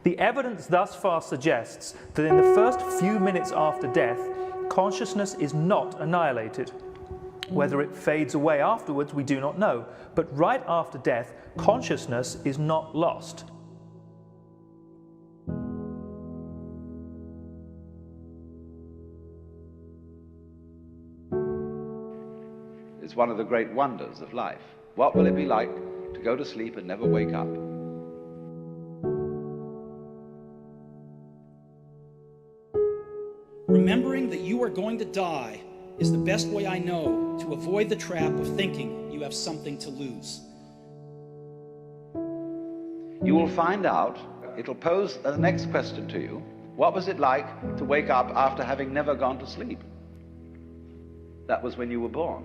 The evidence thus far suggests that in the first few minutes after death, consciousness is not annihilated. Whether it fades away afterwards, we do not know, but right after death, consciousness is not lost. It's one of the great wonders of life. What will it be like to go to sleep and never wake up? Remembering that you are going to die is the best way I know to avoid the trap of thinking you have something to lose. You will find out, it'll pose the next question to you. What was it like to wake up after having never gone to sleep? That was when you were born.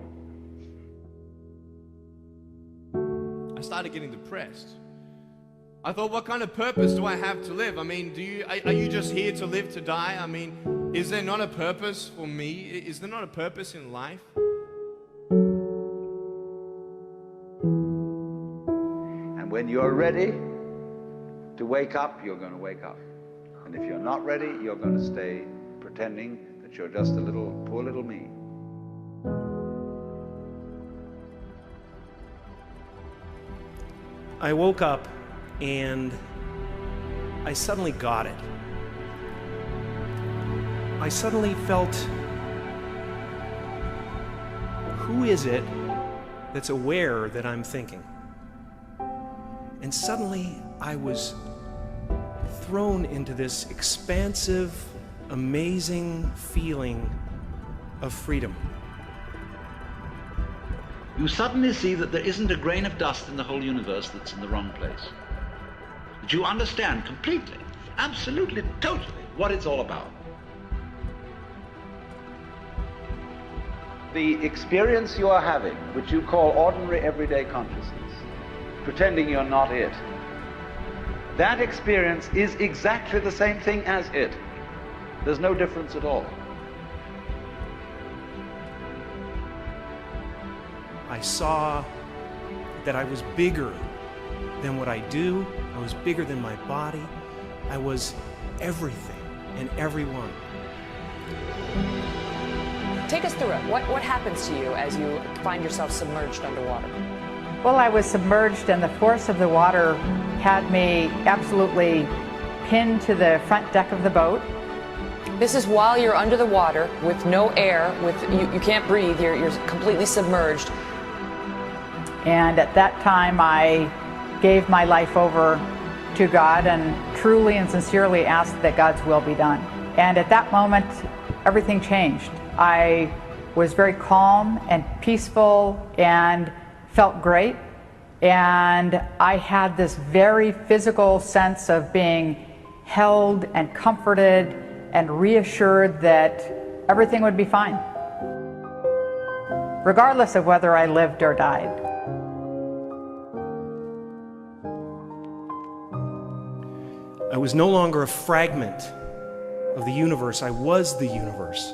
I started getting depressed. I thought, what kind of purpose do I have to live? I mean, are you just here to live to die? I mean, is there not a purpose for me? Is there not a purpose in life? And when you're ready to wake up, you're going to wake up. And if you're not ready, you're going to stay pretending that you're just a little, poor little me. I woke up and I suddenly got it. I suddenly felt, who is it that's aware that I'm thinking? And suddenly I was thrown into this expansive, amazing feeling of freedom. You suddenly see that there isn't a grain of dust in the whole universe that's in the wrong place. That you understand completely, absolutely, totally what it's all about. The experience you are having, which you call ordinary everyday consciousness, pretending you're not it, that experience is exactly the same thing as it. There's no difference at all. I saw that I was bigger than what I do. I was bigger than my body. I was everything and everyone. Take us through it. What happens to you as you find yourself submerged underwater? Well, I was submerged and the force of the water had me absolutely pinned to the front deck of the boat. This is while you're under the water with no air, you can't breathe, you're completely submerged. And at that time I gave my life over to God and truly and sincerely asked that God's will be done. And at that moment, everything changed. I was very calm and peaceful and felt great. And I had this very physical sense of being held and comforted and reassured that everything would be fine, regardless of whether I lived or died. I was no longer a fragment of the universe. I was the universe.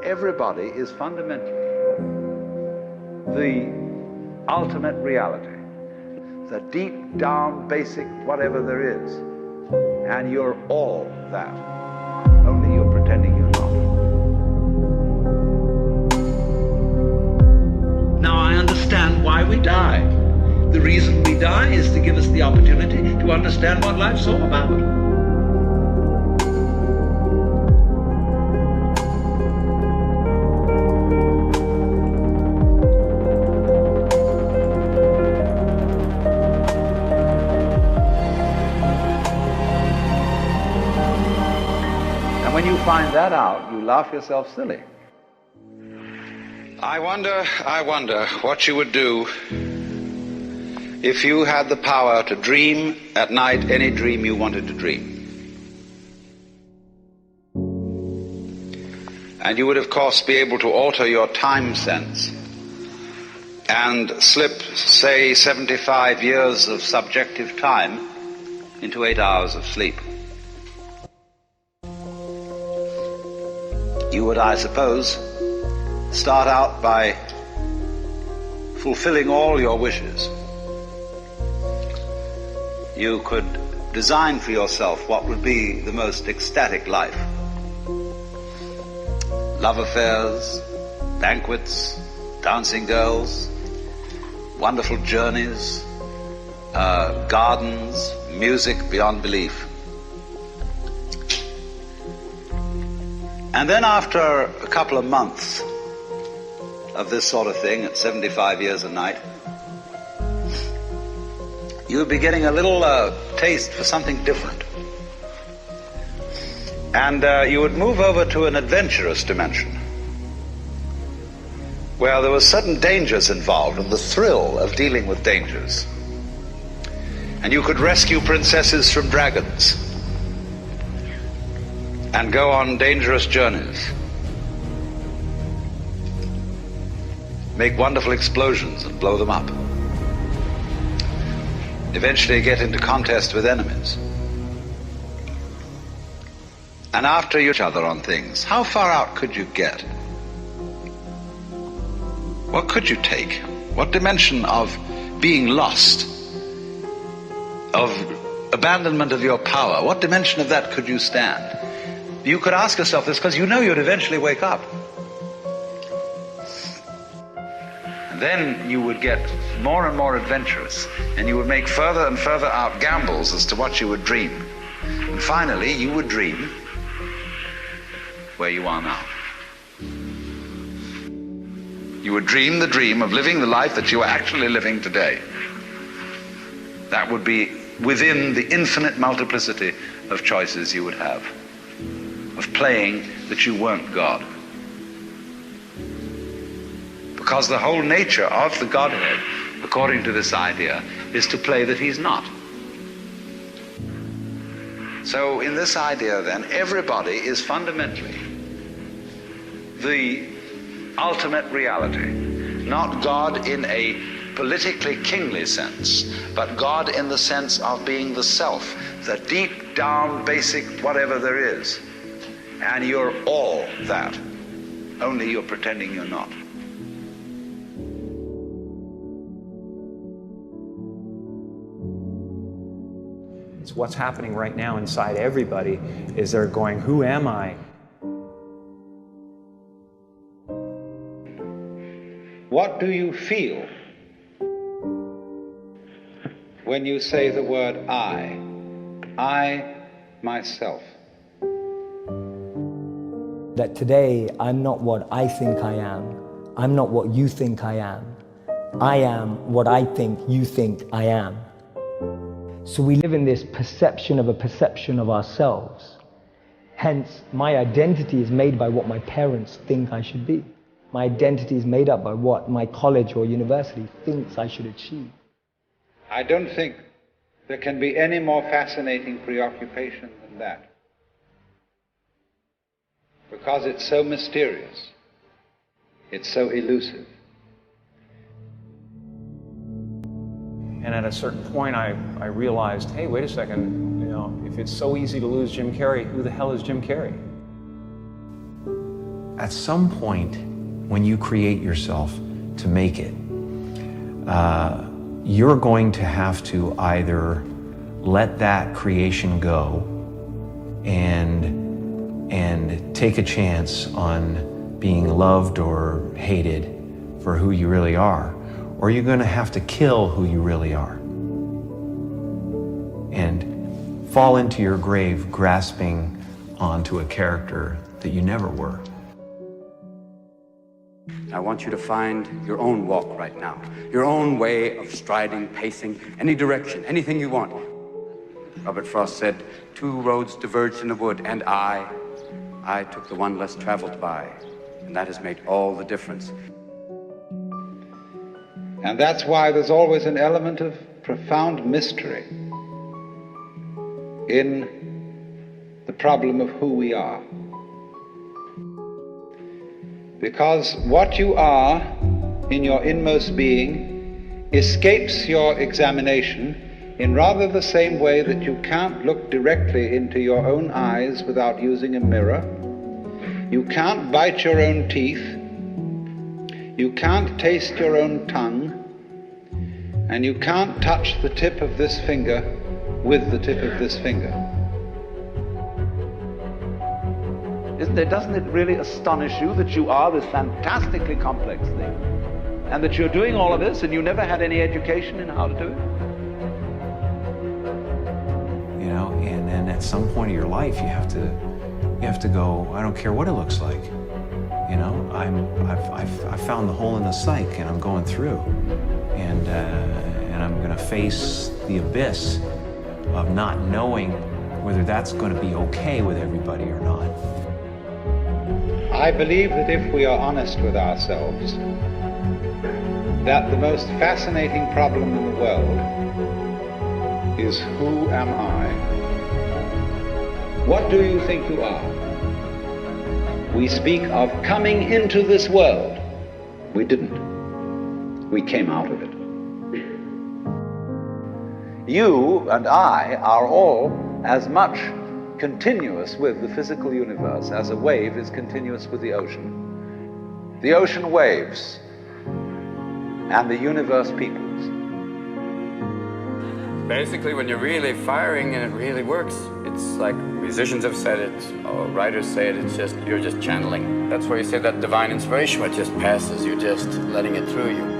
Everybody is fundamentally the ultimate reality, the deep down basic whatever there is, and you're all that, only you're pretending you're not. Now I understand why we die. The reason we die is to give us the opportunity to understand what life's all about. And when you find that out, you laugh yourself silly. I wonder what you would do if you had the power to dream at night any dream you wanted to dream. And you would, of course, be able to alter your time sense and slip, say, 75 years of subjective time into 8 hours of sleep. You would, I suppose, start out by fulfilling all your wishes, you could design for yourself what would be the most ecstatic life. Love affairs, banquets, dancing girls, wonderful journeys, gardens, music beyond belief. And then after a couple of months of this sort of thing at 75 years a night, you would be getting a little taste for something different. And you would move over to an adventurous dimension, where there were certain dangers involved and the thrill of dealing with dangers. And you could rescue princesses from dragons and go on dangerous journeys, make wonderful explosions and blow them up, eventually get into contest with enemies. And after each other on things, how far out could you get? What could you take? What dimension of being lost, of abandonment of your power, what dimension of that could you stand? You could ask yourself this because you know you'd eventually wake up. And then you would get more and more adventurous, and you would make further and further out gambles as to what you would dream. And finally, you would dream where you are now. You would dream the dream of living the life that you are actually living today. That would be within the infinite multiplicity of choices you would have, of playing that you weren't God. Because the whole nature of the Godhead, according to this idea, is to play that he's not. So in this idea then, everybody is fundamentally the ultimate reality, not God in a politically kingly sense, but God in the sense of being the self, the deep down basic whatever there is. And you're all that, only you're pretending you're not. It's what's happening right now inside everybody is they're going, who am I? What do you feel when you say the word I myself? That today I'm not what I think I am. I'm not what you think I am. I am what I think you think I am. So we live in this perception of ourselves. Hence, my identity is made by what my parents think I should be. My identity is made up by what my college or university thinks I should achieve. I don't think there can be any more fascinating preoccupation than that, because it's so mysterious, it's so elusive. And at a certain point, I realized, hey, wait a second, if it's so easy to lose Jim Carrey, who the hell is Jim Carrey? At some point, when you create yourself to make it, you're going to have to either let that creation go and take a chance on being loved or hated for who you really are, or you're going to have to kill who you really are and fall into your grave grasping onto a character that you never were. I want you to find your own walk right now, your own way of striding, pacing, any direction, anything you want. Robert Frost said, 2 roads diverged in the wood, and I took the one less traveled by, and that has made all the difference. And that's why there's always an element of profound mystery in the problem of who we are. Because what you are in your inmost being escapes your examination in rather the same way that you can't look directly into your own eyes without using a mirror. You can't bite your own teeth. You can't taste your own tongue. and you can't touch the tip of this finger with the tip of this finger. Doesn't it really astonish you that you are this fantastically complex thing, and that you're doing all of this and you never had any education in how to do it? You know, and then at some point of your life, you have to go, I don't care what it looks like. You know, I've found the hole in the psyche, and I'm going through, and I'm going to face the abyss of not knowing whether that's going to be okay with everybody or not. I believe that if we are honest with ourselves, that the most fascinating problem in the world is, who am I? What do you think you are? We speak of coming into this world. We didn't. We came out of it. You and I are all as much continuous with the physical universe as a wave is continuous with the ocean. The ocean waves and the universe peoples. Basically, when you're really firing and it really works, it's like musicians have said it, or writers say it, you're just channeling. That's where you say that divine inspiration, it just passes, you're just letting it through you.